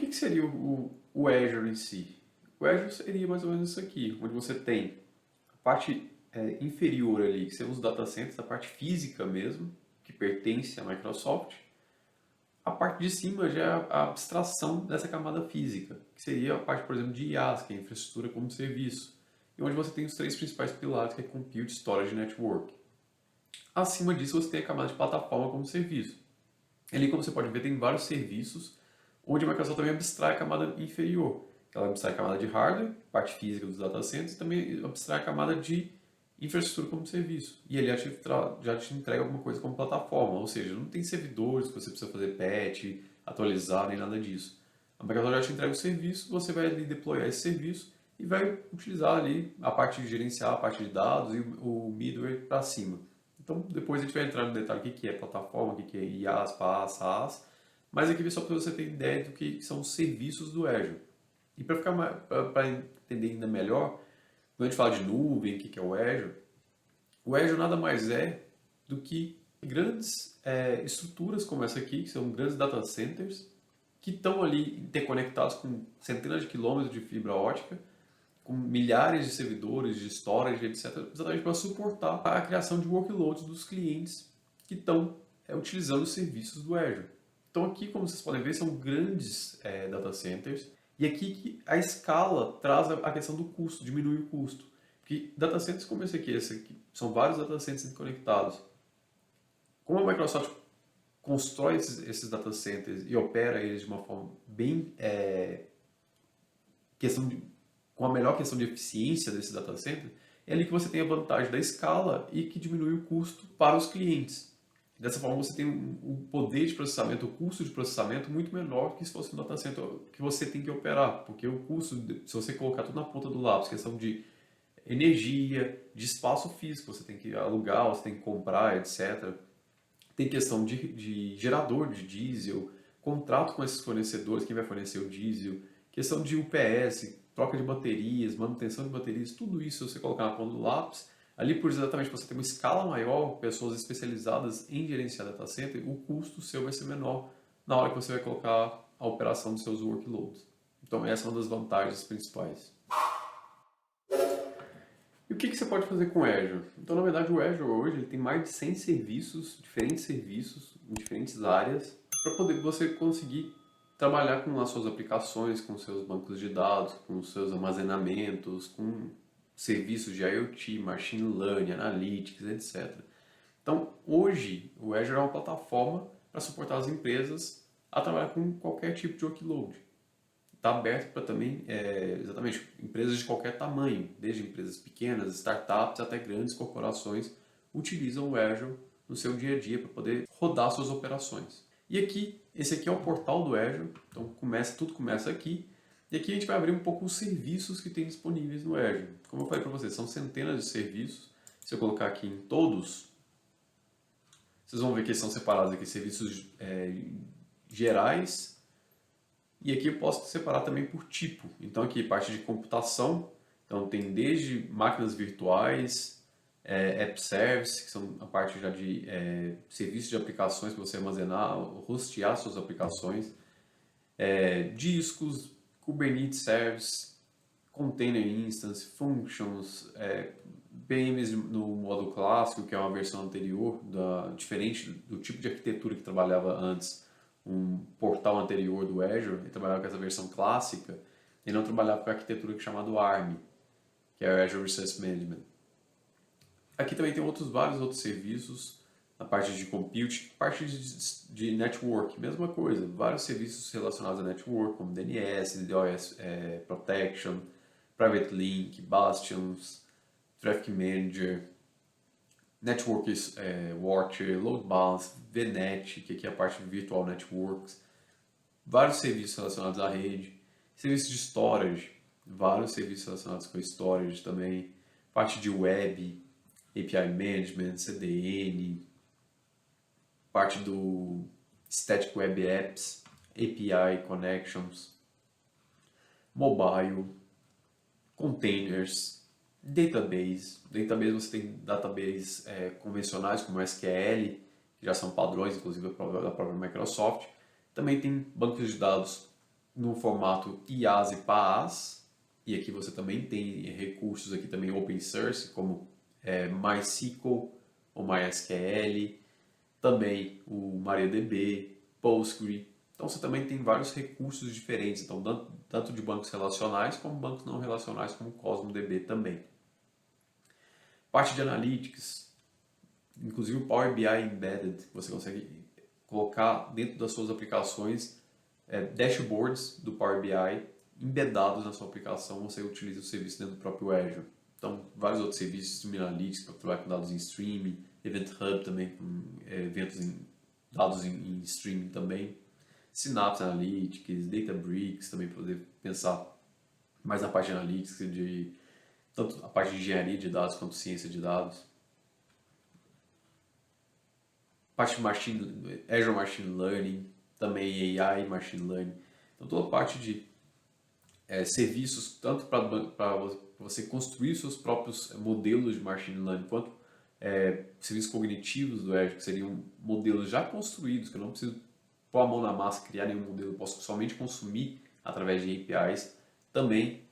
que seria o Azure em si? O Azure seria mais ou menos isso aqui, onde você tem a parte inferior ali, que são os data centers, a parte física mesmo, que pertence à Microsoft. A parte de cima já é a abstração dessa camada física, que seria a parte, por exemplo, de IaaS, que é infraestrutura como serviço, e onde você tem os três principais pilares, que é Compute, Storage e Network. Acima disso, você tem a camada de plataforma como serviço. Ali, como você pode ver, tem vários serviços, onde a Microsoft também abstrai a camada inferior. Ela abstrai a camada de hardware, parte física dos data centers, e também abstrai a camada de infraestrutura como serviço. E ele já te entrega alguma coisa como plataforma, ou seja, não tem servidores que você precisa fazer patch, atualizar, nem nada disso. A Microsoft já te entrega o serviço, você vai ali deployar esse serviço e vai utilizar ali a parte de gerenciar a parte de dados e o middleware para cima. Então, depois a gente vai entrar no detalhe do que é plataforma, o que é IaaS, PaaS, SaaS, mas aqui é só para você ter ideia do que são os serviços do Azure. E para entender ainda melhor, quando a gente fala de nuvem, o que é o Azure nada mais é do que grandes estruturas como essa aqui, que são grandes data centers, que estão ali interconectados com centenas de quilômetros de fibra ótica, com milhares de servidores, de storage, etc., exatamente para suportar a criação de workloads dos clientes que estão utilizando os serviços do Azure. Então aqui, como vocês podem ver, são grandes data centers, e aqui que a escala traz a questão do custo, diminui o custo. Porque data centers como esse aqui são vários data centers conectados. Como a Microsoft constrói esses data centers e opera eles de uma forma bem com a melhor questão de eficiência desse data center, é ali que você tem a vantagem da escala e que diminui o custo para os clientes. Dessa forma, você tem um poder de processamento, o custo de processamento muito menor que se fosse um data center que você tem que operar, porque o custo, se você colocar tudo na ponta do lápis, questão de energia, de espaço físico, você tem que alugar, você tem que comprar, etc. Tem questão de gerador de diesel, contrato com esses fornecedores, quem vai fornecer o diesel, questão de UPS, troca de baterias, manutenção de baterias, tudo isso você colocar na ponta do lápis, ali por exatamente você ter uma escala maior, pessoas especializadas em gerenciar data center, o custo seu vai ser menor na hora que você vai colocar a operação dos seus workloads. Então essa é uma das vantagens principais. E o que você pode fazer com o Azure? Então, na verdade, o Azure hoje ele tem mais de 100 serviços, diferentes serviços, em diferentes áreas, para poder você conseguir trabalhar com as suas aplicações, com os seus bancos de dados, com os seus armazenamentos, com serviços de IoT, Machine Learning, Analytics, etc. Então, hoje, o Azure é uma plataforma para suportar as empresas a trabalhar com qualquer tipo de workload. Está aberto para também, exatamente, empresas de qualquer tamanho, desde empresas pequenas, startups, até grandes corporações, utilizam o Azure no seu dia a dia para poder rodar suas operações. E aqui, esse aqui é o portal do Azure, então tudo começa aqui. E aqui a gente vai abrir um pouco os serviços que tem disponíveis no Azure. Como eu falei para vocês, são centenas de serviços. Se eu colocar aqui em todos, vocês vão ver que eles são separados aqui, serviços gerais. E aqui eu posso separar também por tipo. Então aqui parte de computação, então tem desde máquinas virtuais, app service, que são a parte já de serviços de aplicações para você armazenar, hostear suas aplicações, discos, Kubernetes service, container instance, functions, VMs no modo clássico, que é uma versão anterior, diferente do tipo de arquitetura que trabalhava antes. Um portal anterior do Azure, ele trabalhava com essa versão clássica, ele não trabalhava com a arquitetura que é chamada ARM, que é o Azure Resource Management. Aqui também tem vários outros serviços, na parte de compute, parte de network, mesma coisa, vários serviços relacionados a network, como DNS, DOS Protection, Private Link, Bastions, Traffic Manager, Network Watcher, Load Balance, VNet, que aqui é a parte de Virtual Networks, vários serviços relacionados à rede, serviços de storage, vários serviços relacionados com storage também, parte de web, API Management, CDN, parte do Static Web Apps, API Connections, mobile, containers, database. Database você tem databases convencionais como SQL, que já são padrões, inclusive da própria Microsoft. Também tem bancos de dados no formato IaaS e PaaS, e aqui você também tem recursos aqui também open source, como MySQL ou MySQL, também o MariaDB, Postgre. Então você também tem vários recursos diferentes, então tanto de bancos relacionais como bancos não relacionais, como o CosmoDB também. Parte de Analytics, inclusive o Power BI Embedded, você consegue colocar dentro das suas aplicações dashboards do Power BI embedados na sua aplicação, você utiliza o serviço dentro do próprio Azure. Então, vários outros serviços, Stream Analytics, para trabalhar com dados em streaming, Event Hub também, com dados em streaming também, Synapse Analytics, Databricks, também para poder pensar mais na parte de Analytics, tanto a parte de engenharia de dados quanto ciência de dados. Parte de Azure Machine Learning, também AI e Machine Learning. Então, toda a parte de serviços, tanto para você construir seus próprios modelos de Machine Learning, quanto serviços cognitivos do Azure, que seriam modelos já construídos, que eu não preciso pôr a mão na massa, criar nenhum modelo, eu posso somente consumir através de APIs, também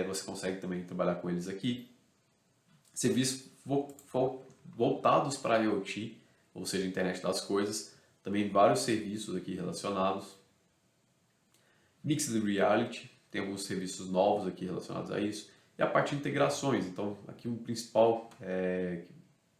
você consegue também trabalhar com eles aqui. Serviços voltados para IoT, ou seja, internet das coisas, também vários serviços aqui relacionados. Mixed Reality, tem alguns serviços novos aqui relacionados a isso. E a parte de integrações, então aqui o principal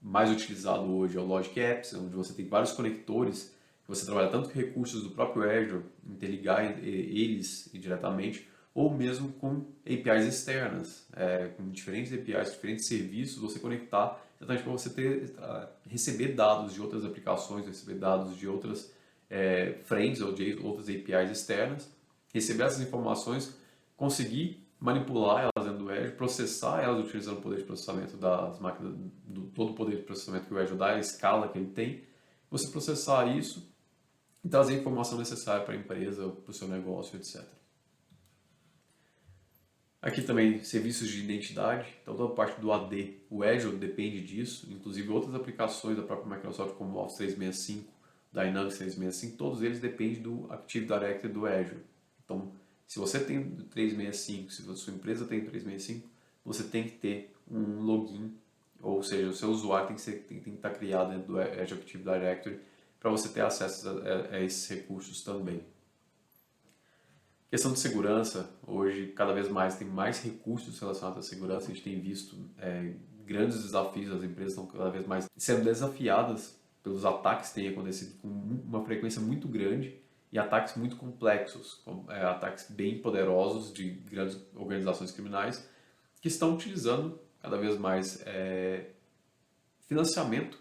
mais utilizado hoje é o Logic Apps, onde você tem vários conectores, que você trabalha tanto com recursos do próprio Azure, interligar eles diretamente, ou mesmo com APIs externas, com diferentes APIs, diferentes serviços, você conectar exatamente para você receber dados de outras aplicações, receber dados de outras frentes ou de outras APIs externas, receber essas informações, conseguir manipular elas dentro do Azure, processar elas utilizando o poder de processamento das máquinas, todo o poder de processamento que o Azure dá, a escala que ele tem, você processar isso e trazer a informação necessária para a empresa, para o seu negócio, etc. Aqui também serviços de identidade, então toda a parte do AD, o Azure depende disso, inclusive outras aplicações da própria Microsoft como o Office 365, Dynamics 365, todos eles dependem do Active Directory do Azure. Então, se você tem 365, se a sua empresa tem 365, você tem que ter um login, ou seja, o seu usuário tem que estar criado dentro do Azure Active Directory para você ter acesso a esses recursos também. Questão de segurança, hoje cada vez mais tem mais recursos relacionados à segurança, a gente tem visto grandes desafios, as empresas estão cada vez mais sendo desafiadas pelos ataques que têm acontecido com uma frequência muito grande e ataques muito complexos, ataques bem poderosos de grandes organizações criminais que estão utilizando cada vez mais financiamento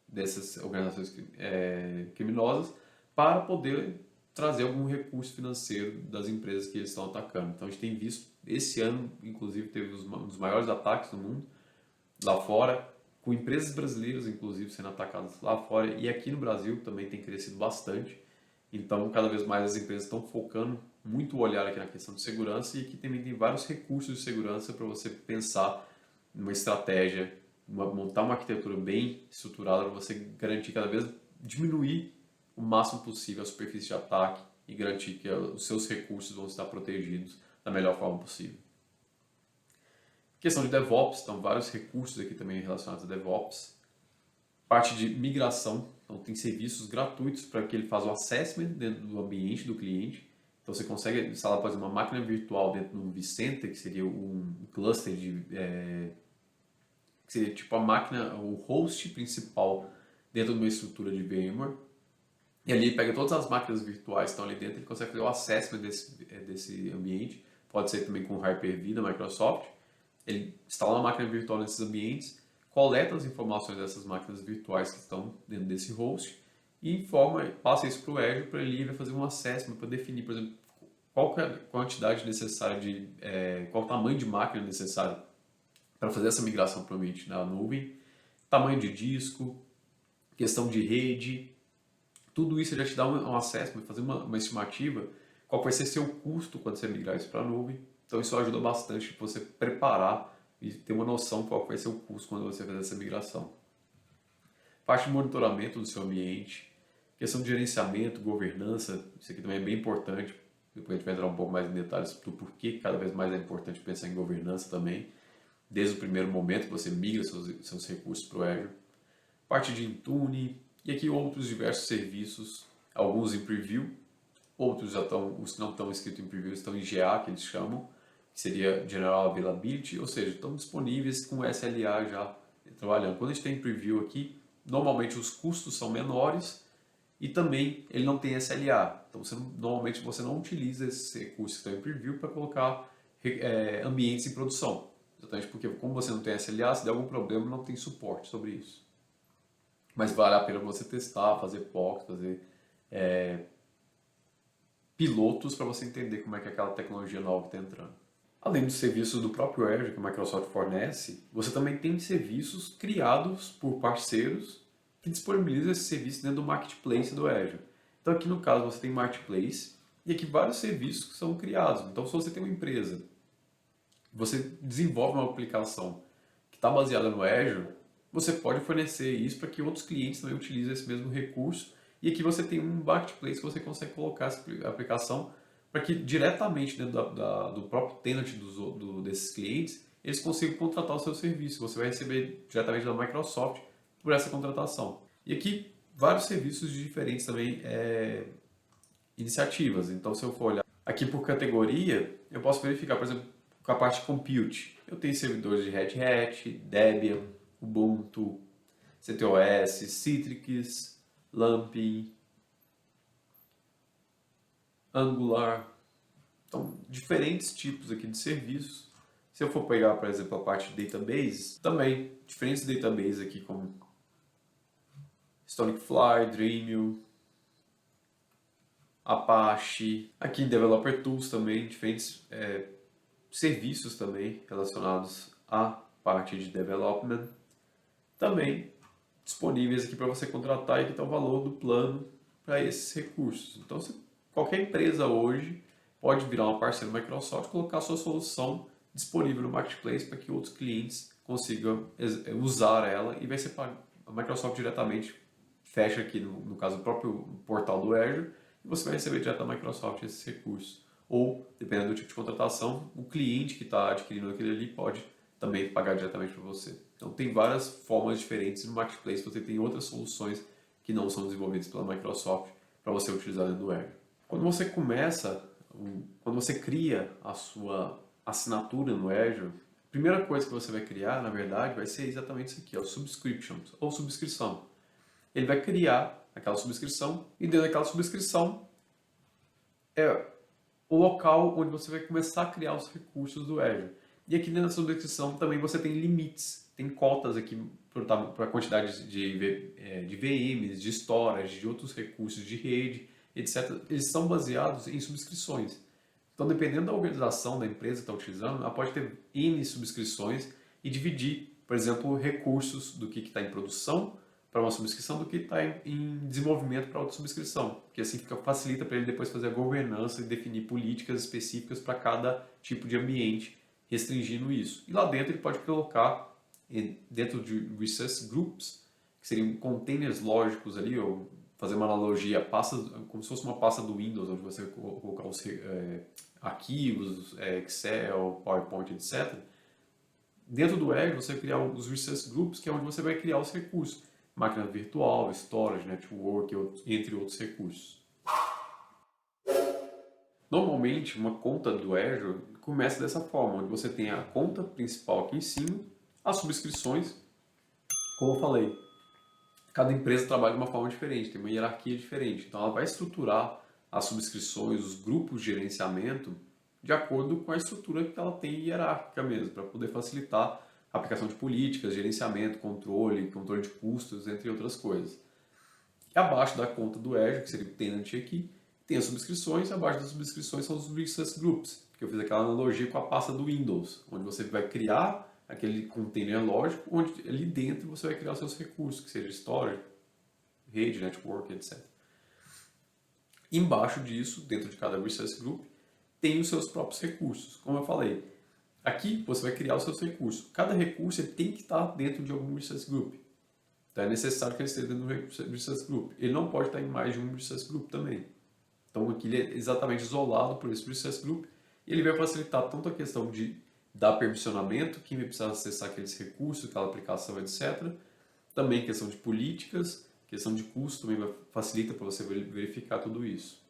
dessas organizações criminosas para poder trazer algum recurso financeiro das empresas que eles estão atacando. Então a gente tem visto, esse ano inclusive teve um dos maiores ataques do mundo lá fora, com empresas brasileiras inclusive sendo atacadas lá fora, e aqui no Brasil também tem crescido bastante. Então cada vez mais as empresas estão focando muito o olhar aqui na questão de segurança, e aqui também tem vários recursos de segurança para você pensar numa estratégia, montar uma arquitetura bem estruturada para você garantir cada vez diminuir o máximo possível a superfície de ataque e garantir que os seus recursos vão estar protegidos da melhor forma possível. Questão de DevOps, então vários recursos aqui também relacionados a DevOps. Parte de migração, então tem serviços gratuitos para que ele faça o assessment dentro do ambiente do cliente. Então você consegue instalar, por exemplo, uma máquina virtual dentro do vCenter, que seria um cluster que seria tipo a máquina, o host principal dentro de uma estrutura de VMware. E ali ele pega todas as máquinas virtuais que estão ali dentro, ele consegue fazer o assessment desse ambiente. Pode ser também com o Hyper-V da Microsoft. Ele instala uma máquina virtual nesses ambientes, coleta as informações dessas máquinas virtuais que estão dentro desse host e passa isso para o Azure, para ele vai fazer um assessment para definir, por exemplo, qual é a quantidade necessária qual o tamanho de máquina necessário para fazer essa migração para o ambiente na nuvem, tamanho de disco, questão de rede. Tudo isso já te dá um assessment, fazer uma estimativa, qual vai ser seu custo quando você migrar isso para a nuvem. Então isso ajuda bastante para você preparar e ter uma noção qual vai ser o custo quando você fazer essa migração. Parte de monitoramento do seu ambiente, questão de gerenciamento, governança, isso aqui também é bem importante. Depois a gente vai entrar um pouco mais em detalhes do porquê cada vez mais é importante pensar em governança também, desde o primeiro momento que você migra seus recursos para o Azure. Parte de Intune, e aqui outros diversos serviços, alguns em preview, outros já estão, os que não estão escritos em preview estão em GA, que eles chamam, que seria General Availability, ou seja, estão disponíveis com SLA já trabalhando. Quando a gente tem preview aqui, normalmente os custos são menores e também ele não tem SLA. Então normalmente você não utiliza esses recursos que estão em preview para colocar ambientes em produção. Exatamente porque como você não tem SLA, se der algum problema não tem suporte sobre isso. Mas vale a pena você testar, fazer POC, fazer pilotos para você entender como é que aquela tecnologia nova está entrando. Além dos serviços do próprio Azure que a Microsoft fornece, você também tem serviços criados por parceiros que disponibilizam esse serviço dentro do Marketplace do Azure. Então aqui no caso você tem Marketplace e aqui vários serviços que são criados. Então se você tem uma empresa, você desenvolve uma aplicação que está baseada no Azure, você pode fornecer isso para que outros clientes também utilizem esse mesmo recurso. E aqui você tem um Marketplace que você consegue colocar essa aplicação para que diretamente dentro do próprio tenant desses clientes, eles consigam contratar o seu serviço. Você vai receber diretamente da Microsoft por essa contratação. E aqui, vários serviços diferentes também, iniciativas. Então, se eu for olhar aqui por categoria, eu posso verificar, por exemplo, com a parte de compute. Eu tenho servidores de Red Hat, Debian, Ubuntu, CentOS, Citrix, Lamping, Angular. Então, diferentes tipos aqui de serviços. Se eu for pegar, por exemplo, a parte de database, também diferentes databases aqui como Stonefly, Dremel, Apache. Aqui em Developer Tools também, diferentes serviços também relacionados à parte de development. Também disponíveis aqui para você contratar e aqui está o valor do plano para esses recursos. Então, qualquer empresa hoje pode virar uma parceira da Microsoft e colocar a sua solução disponível no Marketplace para que outros clientes consigam usar ela e vai ser pago. A Microsoft diretamente fecha aqui, no caso, o próprio portal do Azure e você vai receber direto da Microsoft esses recursos. Ou, dependendo do tipo de contratação, o cliente que está adquirindo aquele ali pode também pagar diretamente para você. Então, tem várias formas diferentes no Marketplace. Você tem outras soluções que não são desenvolvidas pela Microsoft para você utilizar dentro do Azure. Quando você cria a sua assinatura no Azure, a primeira coisa que você vai criar, na verdade, vai ser exatamente isso aqui, o subscriptions, ou subscrição. Ele vai criar aquela subscrição e dentro daquela subscrição é o local onde você vai começar a criar os recursos do Azure. E aqui dentro da subscrição também você tem limites, tem cotas aqui para a quantidade de VMs, de storage, de outros recursos de rede, etc. Eles são baseados em subscrições. Então, dependendo da organização da empresa que está utilizando, ela pode ter N subscrições e dividir, por exemplo, recursos do que está em produção para uma subscrição do que está em desenvolvimento para outra subscrição. Porque assim facilita para ele depois fazer a governança e definir políticas específicas para cada tipo de ambiente, restringindo isso. E lá dentro ele pode colocar, dentro de Resource Groups, que seriam containers lógicos ali, ou fazer uma analogia, como se fosse uma pasta do Windows, onde você colocar os arquivos, Excel, PowerPoint, etc. Dentro do Azure, você vai criar os Resource Groups, que é onde você vai criar os recursos. Máquina virtual, storage, network, entre outros recursos. Normalmente, uma conta do Azure começa dessa forma, onde você tem a conta principal aqui em cima, as subscrições, como eu falei, cada empresa trabalha de uma forma diferente, tem uma hierarquia diferente. Então, ela vai estruturar as subscrições, os grupos de gerenciamento, de acordo com a estrutura que ela tem hierárquica mesmo, para poder facilitar a aplicação de políticas, gerenciamento, controle de custos, entre outras coisas. E abaixo da conta do Azure, que seria o tenant aqui, tem as subscrições, e abaixo das subscrições são os Resource Groups, que eu fiz aquela analogia com a pasta do Windows, onde você vai criar aquele container lógico, onde ali dentro você vai criar os seus recursos, que seja storage, rede, network, etc. Embaixo disso, dentro de cada Resource Group, tem os seus próprios recursos. Como eu falei, aqui você vai criar os seus recursos. Cada recurso tem que estar dentro de algum Resource Group. Então é necessário que ele esteja dentro do Resource Group. Ele não pode estar em mais de um Resource Group também. Então aqui ele é exatamente isolado por esse Recess Group e ele vai facilitar tanto a questão de dar permissionamento, quem vai precisar acessar aqueles recursos, aquela aplicação, etc. Também questão de políticas, questão de custo também facilita para você verificar tudo isso.